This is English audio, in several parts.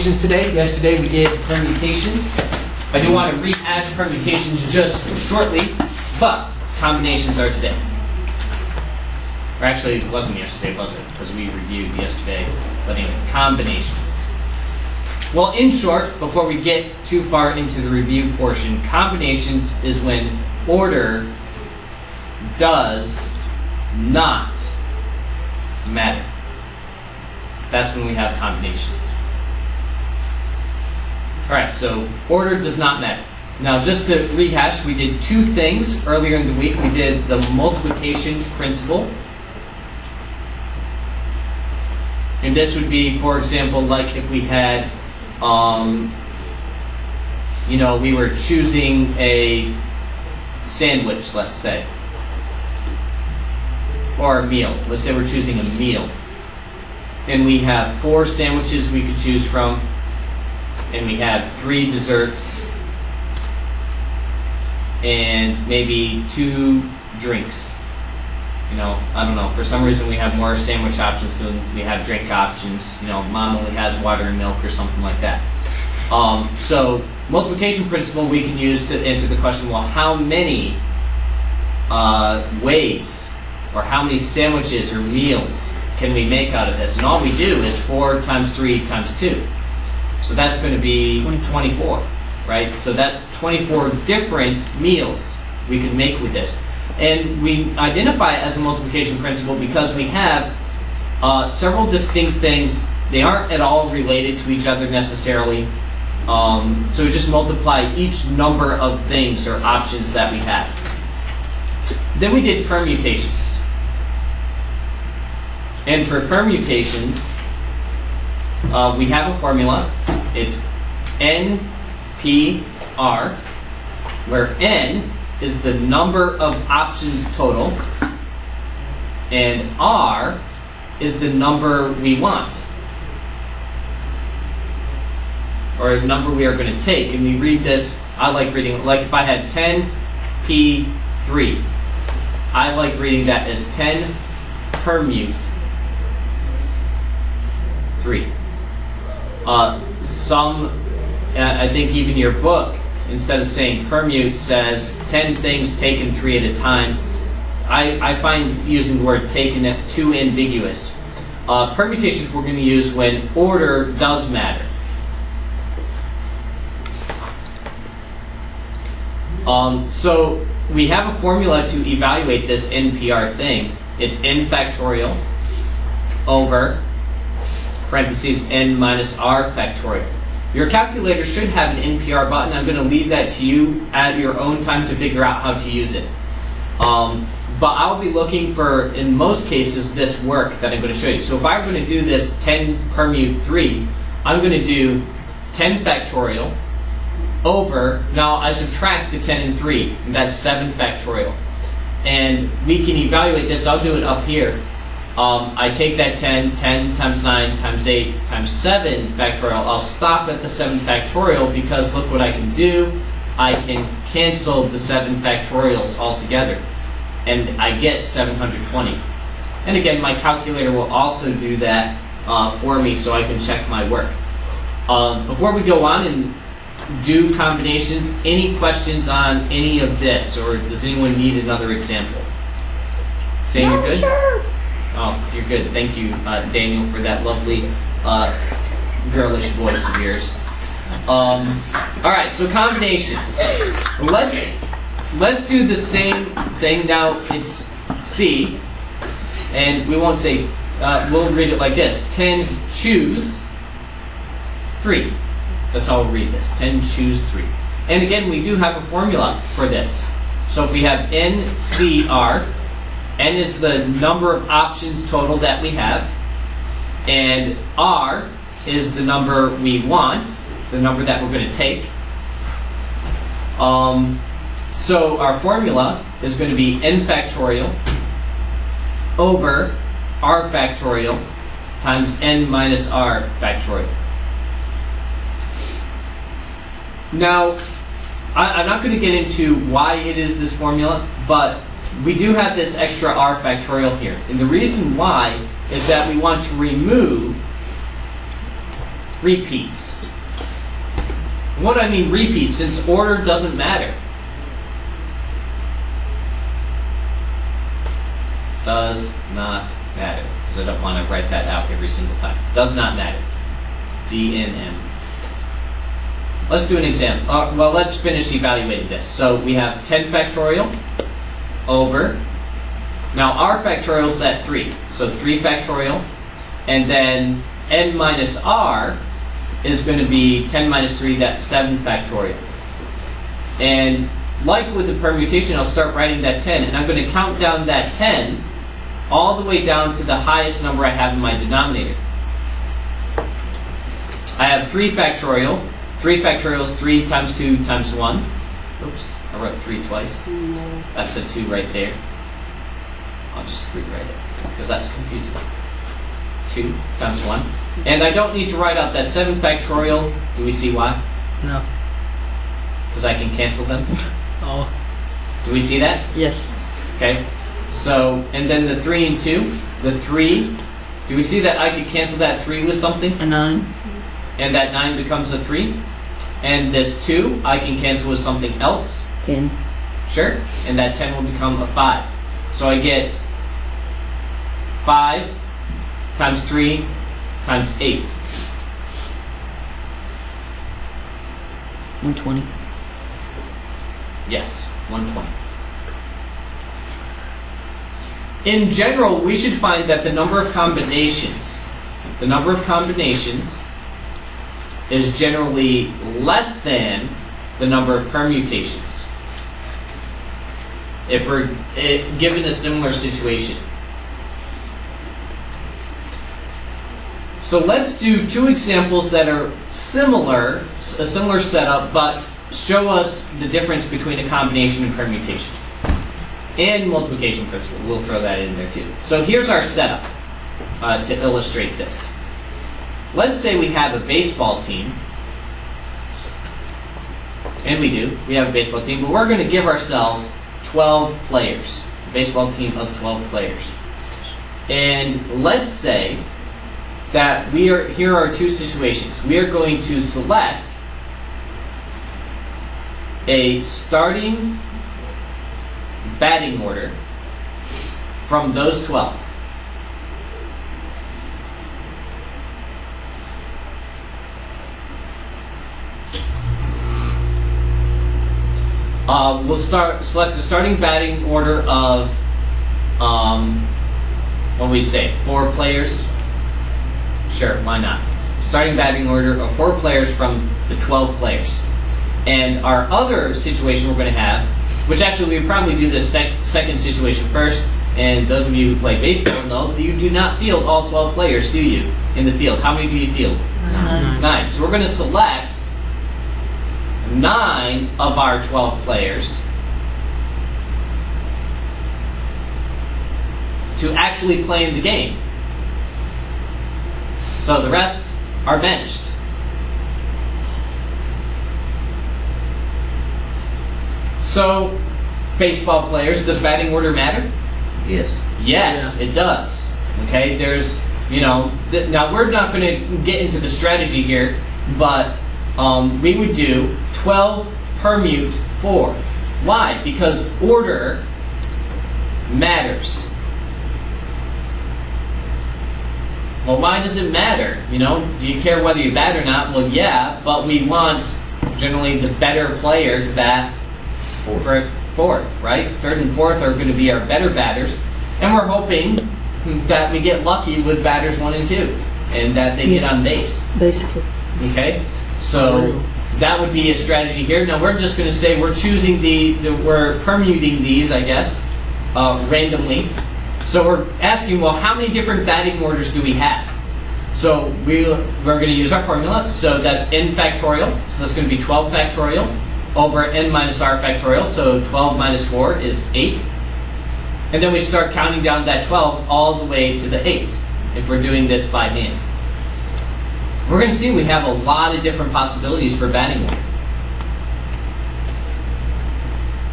combinations today. Yesterday we did permutations. I do want to rehash permutations just shortly, but combinations are today. Or actually, it wasn't yesterday, was it? Because we reviewed yesterday. But anyway, combinations. Well, in short, before we get too far into the review portion, combinations is when order does not matter. That's when we have combinations. Alright, so order does not matter. Now, just to rehash, we did two things earlier in the week. We did the multiplication principle. And this would be, for example, like if we had, we were choosing a sandwich, let's say. Or a meal. Let's say we're choosing a meal. And we have 4 sandwiches we could choose from. And we have 3 desserts. And maybe 2 drinks. I don't know. For some reason we have more sandwich options than we have drink options. Mom only has water and milk or something like that. So multiplication principle we can use to answer the question, well, how many ways or how many sandwiches or meals can we make out of this? And all we do is 4 times 3 times 2. So that's going to be 24, right? So that's 24 different meals we can make with this. And we identify it as a multiplication principle because we have several distinct things. They aren't at all related to each other necessarily. So we just multiply each number of things or options that we have. Then we did permutations. And for permutations, we have a formula. It's NPR, where N is the number of options total, and R is the number we want, or the number we are going to take. And we read this, I like reading, like if I had 10P3, I like reading that as 10 permute 3. I think even your book, instead of saying permute, says 10 things taken 3 at a time. I find using the word taken too ambiguous. Permutations we're going to use when order does matter. So we have a formula to evaluate this NPR thing. It's n factorial over parentheses n minus r factorial. Your calculator should have an NPR button. I'm going to leave that to you at your own time to figure out how to use it. But I'll be looking for, in most cases, this work that I'm going to show you. So if I'm going to do this 10 permute 3, I'm going to do 10 factorial over, now I subtract the 10 and 3, and that's 7 factorial. And we can evaluate this. I'll do it up here. I take that 10 times 9 times 8 times 7 factorial. I'll stop at the 7 factorial because look what I can do. I can cancel the 7 factorials altogether. And I get 720. And again, my calculator will also do that for me so I can check my work. Before we go on and do combinations, any questions on any of this? Or does anyone need another example? Saying you're good? Sure. Oh, you're good. Thank you, Daniel, for that lovely girlish voice of yours. All right, so combinations. Let's do the same thing. Now it's C, and we won't say. We'll read it like this: 10 choose 3. That's how we'll read this: 10 choose 3. And again, we do have a formula for this. So if we have NCR. N is the number of options total that we have, and R is the number we want, the number that we're going to take. So our formula is going to be n factorial over r factorial times n minus r factorial. Now, I'm not going to get into why it is this formula, but we do have this extra r factorial here. And the reason why is that we want to remove repeats. What do I mean repeats? Since order doesn't matter. Does not matter. Because I don't want to write that out every single time. Does not matter. DNM. Let's do an example. Well, let's finish evaluating this. So we have 10 factorial over. Now r factorial is at 3. So 3 factorial. And then n minus r is going to be 10 minus 3, that's 7 factorial. And like with the permutation, I'll start writing that 10. And I'm going to count down that 10 all the way down to the highest number I have in my denominator. I have 3 factorial. 3 factorial is 3 times 2 times 1. Oops, I wrote 3 twice. That's a 2 right there. I'll just rewrite it because that's confusing. 2 times 1. And I don't need to write out that 7 factorial. Do we see why? No. Because I can cancel them. Oh. Do we see that? Yes. Okay. So, and then the 3 and 2. The 3, do we see that I could cancel that 3 with something? A 9. And that 9 becomes a 3. And this 2, I can cancel with something else. 10. Sure. And that 10 will become a 5. So I get 5 times 3 times 8. 120. Yes, 120. In general, we should find that the number of combinations is generally less than the number of permutations if we're given a similar situation. So let's do 2 examples that are similar, a similar setup, but show us the difference between a combination and permutation. And multiplication principle, we'll throw that in there too. So here's our setup to illustrate this. Let's say we have a baseball team, and we do, we have a baseball team, but we're going to give ourselves 12 players, a baseball team of 12 players. And let's say that here are 2 situations. We are going to select a starting batting order from those 12. We'll select the starting batting order of, what do we say, 4 players? Sure, why not? Starting batting order of 4 players from the 12 players. And our other situation we're going to have, which actually we would probably do this second situation first, and those of you who play baseball know that you do not field all 12 players, do you, in the field? How many do you field? 9. 9. So we're going to select 9 of our 12 players to actually play in the game. So the rest are benched. So, baseball players, does batting order matter? Yes. Yes, it does. Okay, there's, now we're not going to get into the strategy here, but we would do 12 permute 4. Why? Because order matters. Well, why does it matter? Do you care whether you bat or not? Well, yeah, but we want generally the better player to bat fourth, right? 3rd and 4th are going to be our better batters, and we're hoping that we get lucky with batters 1 and 2, and that they get on base. Basically. Okay, so that would be a strategy here. Now we're just going to say we're choosing we're permuting these, I guess, randomly. So we're asking, well, how many different batting orders do we have? So we're going to use our formula. So that's n factorial. So that's going to be 12 factorial over n minus r factorial. So 12 minus 4 is 8. And then we start counting down that 12 all the way to the 8 if we're doing this by hand. We're going to see we have a lot of different possibilities for batting order.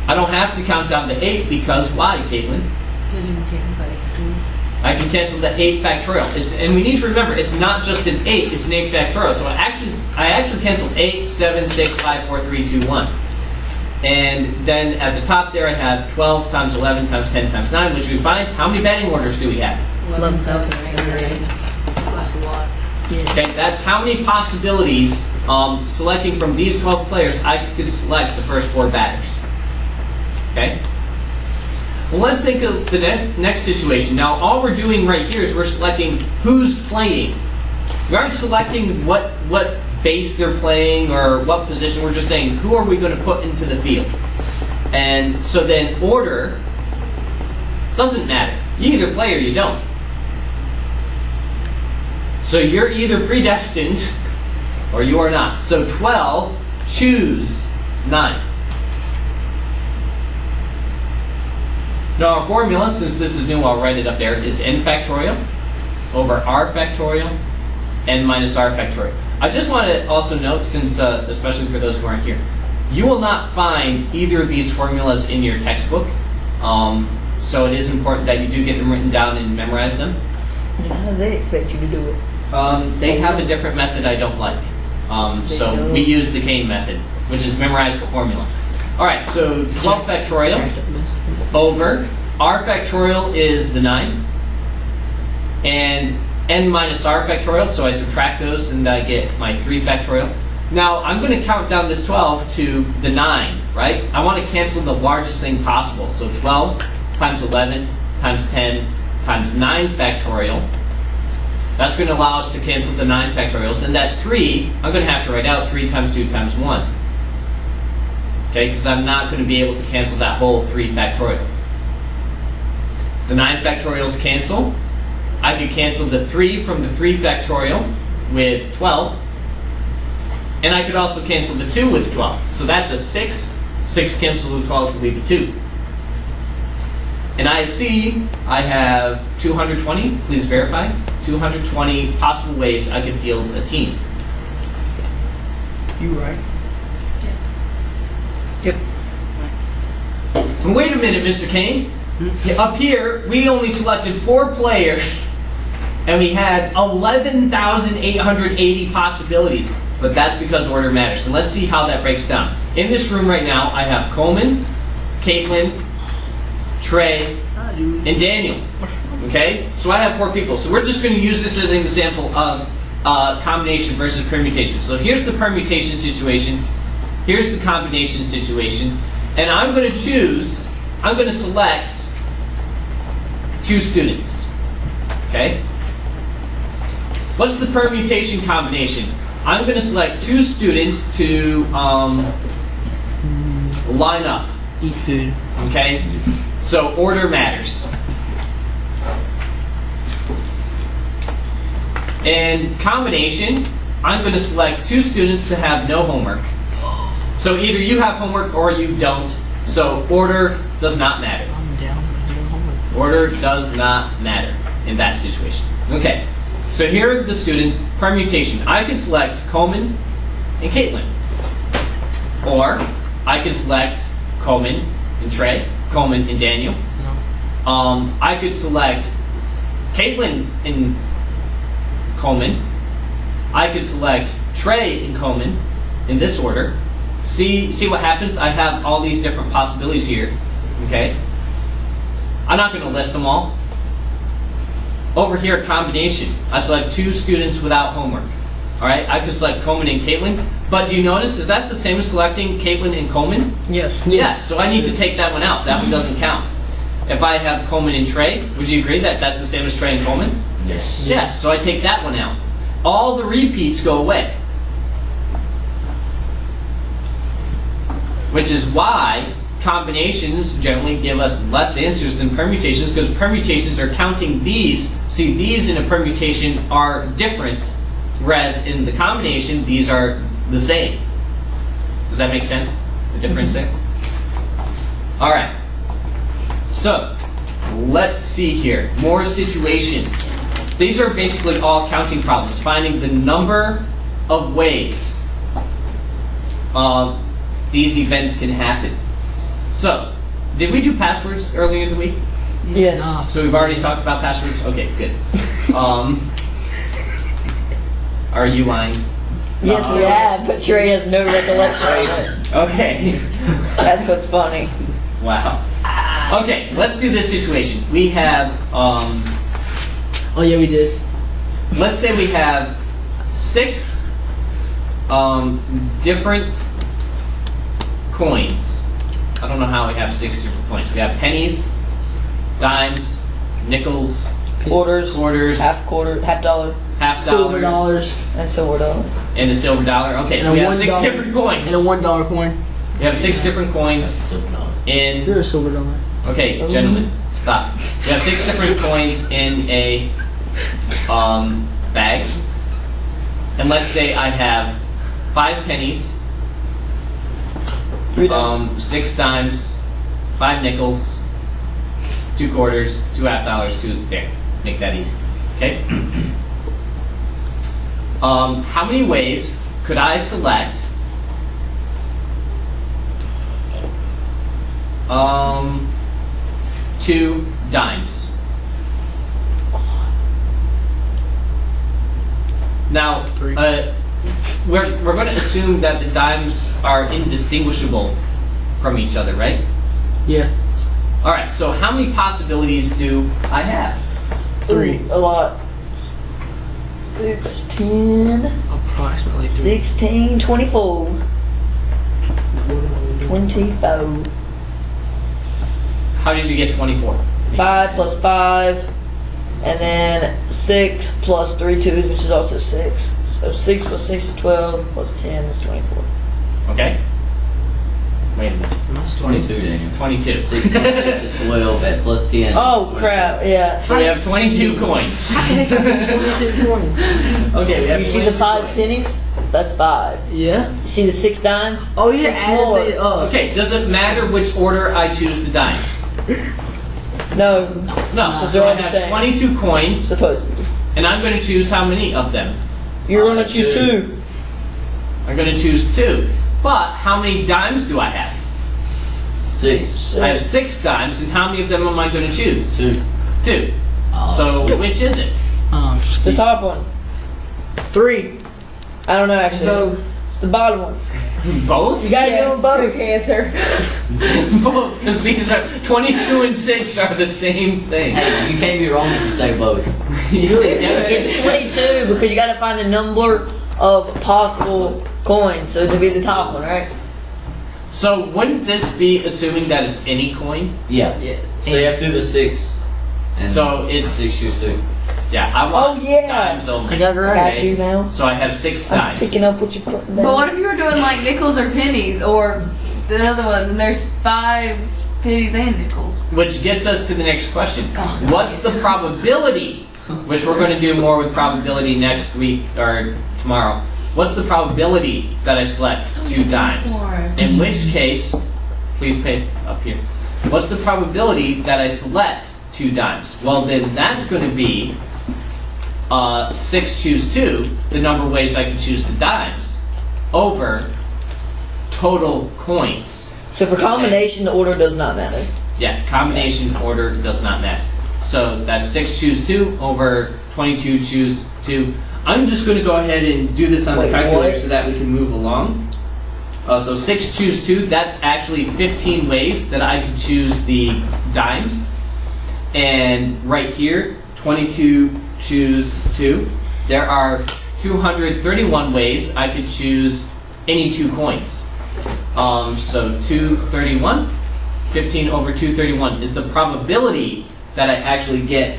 I don't have to count down to 8 because why, Caitlin? Because you can't I can cancel the 8 factorial. And we need to remember, it's not just an 8, it's an 8 factorial. So I actually canceled 8, 7, 6, 5, 4, 3, 2, 1. And then at the top there I have 12 times 11 times 10 times 9, which we find, how many batting orders do we have? 11,880. That's a lot. Okay, that's how many possibilities, selecting from these 12 players, I could select the first 4 batters. Okay? Well, let's think of the next situation. Now, all we're doing right here is we're selecting who's playing. We aren't selecting what base they're playing or what position. We're just saying, who are we going to put into the field? And so then order doesn't matter. You either play or you don't. So you're either predestined or you are not. So 12, choose 9. Now our formula, since this is new, I'll write it up there, is n factorial over r factorial, n minus r factorial. I just want to also note, since especially for those who aren't here, you will not find either of these formulas in your textbook. So it is important that you do get them written down and memorize them. How do they expect you to do it? They have a different method I don't like. So we use the Kane method, which is memorize the formula. All right, so 12 factorial over r factorial is the 9, and n minus r factorial, so I subtract those and I get my 3 factorial. Now I'm going to count down this 12 to the 9, right? I want to cancel the largest thing possible. So 12 times 11 times 10 times 9 factorial. That's going to allow us to cancel the 9 factorials. And that 3, I'm going to have to write out 3 times 2 times 1. Okay, because I'm not going to be able to cancel that whole 3 factorial. The 9 factorials cancel. I could cancel the 3 from the 3 factorial with 12. And I could also cancel the 2 with 12. So that's a 6. 6 cancels with 12 to leave a 2. And I see I have 220. Please verify. 220 possible ways I could field a team. You right. Yep. Wait a minute, Mr. Kane. Up here, we only selected 4 players, and we had 11,880 possibilities. But that's because order matters. And let's see how that breaks down. In this room right now, I have Coleman, Caitlin, Trey, and Daniel. Okay? So I have 4 people. So we're just going to use this as an example of combination versus permutation. So here's the permutation situation. Here's the combination situation. And I'm going to select 2 students. Okay? What's the permutation combination? I'm going to select 2 students to line up. Eat food. Okay? So order matters. In combination, I'm going to select 2 students to have no homework. So either you have homework or you don't. So order does not matter. I'm down with no homework. Order does not matter in that situation. Okay, so here are the students. Permutation. I can select Coleman and Caitlin. Or I can select Coleman and Trey, Coleman and Daniel. No. I could select Caitlin and Coleman. I could select Trey and Coleman in this order. See what happens? I have all these different possibilities here. Okay? I'm not going to list them all. Over here, combination. I select 2 students without homework. Alright? I could select Coleman and Caitlin. But do you notice, is that the same as selecting Caitlin and Coleman? Yes. Yes, so I need to take that one out. That one doesn't count. If I have Coleman and Trey, would you agree that that's the same as Trey and Coleman? Yes. Yes, so I take that one out. All the repeats go away. Which is why combinations generally give us less answers than permutations, because permutations are counting these. See, these in a permutation are different, whereas in the combination, these are the same. Does that make sense? The difference there? All right. So, let's see here. More situations. These are basically all counting problems, finding the number of ways these events can happen. So, did we do passwords earlier in the week? Yes. Nah. So we've already talked about passwords? Okay, good. Are you lying? Yes, we have, but Trey has no recollection of it. Okay. That's what's funny. Wow. Okay, let's do this situation. We have, Oh yeah, we did. let's say we have 6 different coins. I don't know how we have 6 different coins. We have pennies, dimes, nickels, Quarters, quarters, half dollar, half Silver dollars, dollars and silver dollar. and a silver dollar. Okay, And so a we have 6 $1 different coins. and a $1 coin. We have 6 different coins in. You're a silver dollar. Okay, gentlemen, stop. We have 6 different coins in a bag, and let's say I have 5 pennies, 3 dimes. 6 dimes, 5 nickels, 2 quarters, 2 half dollars, 2 there. Make that easy. Okay. How many ways could I select? 2 dimes. Now, 3. we're going to assume that the dimes are indistinguishable from each other, right? Yeah. All right. So how many possibilities do I have? 3. Ooh, a lot. 6, 10, Approximately 3. 16, 24. 24. How did you get 24? 5 plus 5, and then 6 plus 3 twos, which is also 6. So 6 plus 6 is 12, plus 10 is 24. Okay. Wait a minute. That's 22, Daniel. 22. 6 plus 6 is 12, at plus 10 is Oh 22. crap, yeah. So we have 22 coins. Okay, we have You see the 22 5 coins. pennies? That's 5. Yeah. You see the 6 dimes? Oh yeah. 6 more. Okay, does it matter which order I choose the dimes? No, No. they're So I all the have same. 22 coins, supposedly. and I'm going to choose how many of them? You're gonna choose 2. I'm going to choose 2. But how many dimes do I have? 6. I have 6 dimes, and how many of them am I going to choose? 2. 2. Oh, So which is it? The top one. 3. I don't know actually. Both. It's the bottom one. Both? You gotta do them both. Cancer. Both, because these are 22 and 6 are the same thing. Hey, you can't be wrong if you say both. It's 22 because you gotta find the number of possible coins. So to be the top one, right? So wouldn't this be assuming that it's any coin? Yeah. Yeah. So you have to do the 6. And So it's 6 choose 2. yeah. I want Oh, yeah. dimes only. I got it right. Got you now. So I have 6 I'm dimes. picking up what you're putting down. But what if you were doing like nickels or pennies or the other ones and there's 5 pennies and nickels? Which gets us to the next question. Oh. What's the probability? Which we're going to do more with probability next week or tomorrow. What's the probability that I select 2 dimes? In which case, please pay up here. What's the probability that I select 2 dimes? Well, then that's going to be 6 choose 2, the number of ways I can choose the dimes, over total coins. So for combination, the order does not matter. Yeah, combination order does not matter. So that's 6 choose 2 over 22 choose 2. I'm just going to go ahead and do this on the Wait, calculator what? so that we can move along. So 6 choose 2, that's actually 15 ways that I can choose the dimes. And right here, 22 choose 2. There are 231 ways I could choose any 2 coins. So 231, 15 over 231 is the probability that I actually get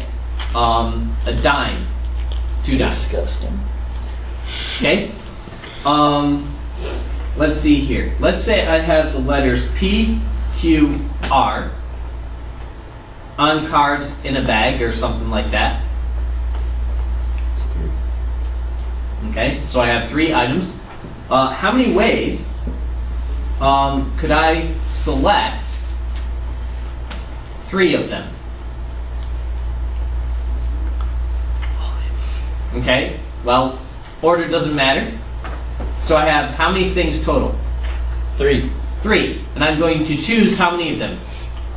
a dime, 2 dimes. Disgusting. Okay? Let's see here. Let's say I have the letters P, Q, R on cards in a bag or something like that. Okay, so I have 3 items. How many ways could I select 3 of them? Okay, well, order doesn't matter. So I have how many things total? 3. 3. And I'm going to choose how many of them?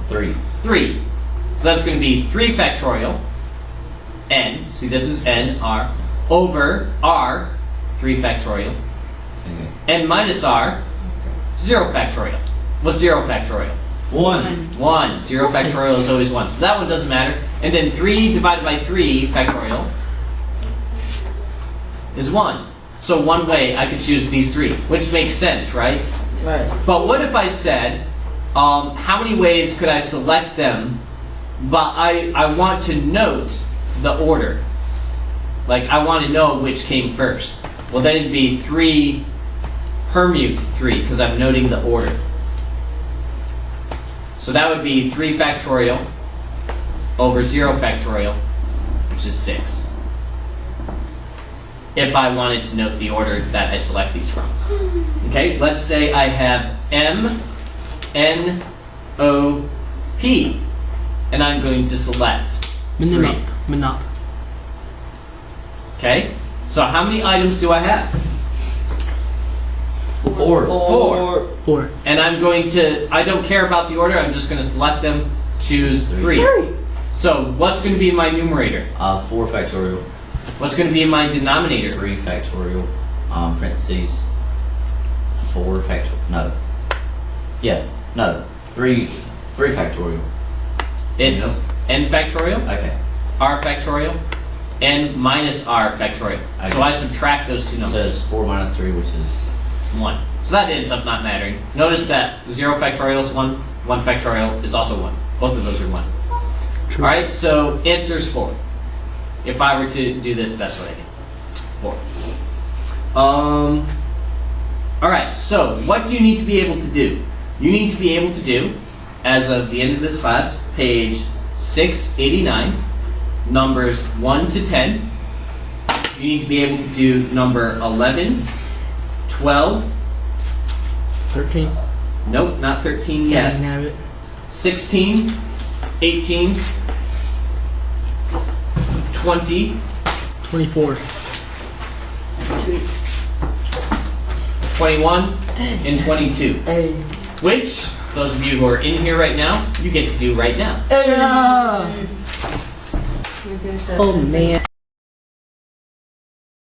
3. 3. So that's going to be 3 factorial n, see this is n, r, over r, 3 factorial, Okay. n minus r, 0 factorial. What's 0 factorial? 1. 1. 0 factorial is always 1. So that one doesn't matter. And then 3 divided by 3 factorial is 1. So one way I could choose these 3, which makes sense, right? Right. But what if I said, how many ways could I select them, but I want to note the order. Like, I want to know which came first. Well, then it'd be 3 permute 3, because I'm noting the order. So that would be 3 factorial over 0 factorial, which is 6. If I wanted to note the order that I select these from. Okay, let's say I have M, N, O, P, and I'm going to select 3. Manop. Okay, so how many items do I have? 4. 4. 4. And I'm going to, I don't care about the order, I'm just going to select them, choose 3. So what's going to be my numerator? 4 factorial. What's going to be my denominator? 3 factorial. Parentheses. 4 factorial. No. Yeah. No. 3 factorial. It's n factorial, Okay. r factorial, n minus r factorial. Okay. So I subtract those two It numbers. says 4 minus 3, which is 1. So that ends up not mattering. Notice that 0 factorial is 1, 1 factorial is also 1. Both of those are 1. True. Alright, so answer's 4. If I were to do this, that's what I get. 4. Alright, so what do you need to be able to do? You need to be able to do, as of the end of this class, page 689, numbers 1 to 10. You need to be able to do number 11, 12, 13. nope, not 13 Yeah, I yet, can have it. 16, 18, 20, 24. 21, and 22. Hey. Which, those of you who are in here right now, you get to do right now. Oh man.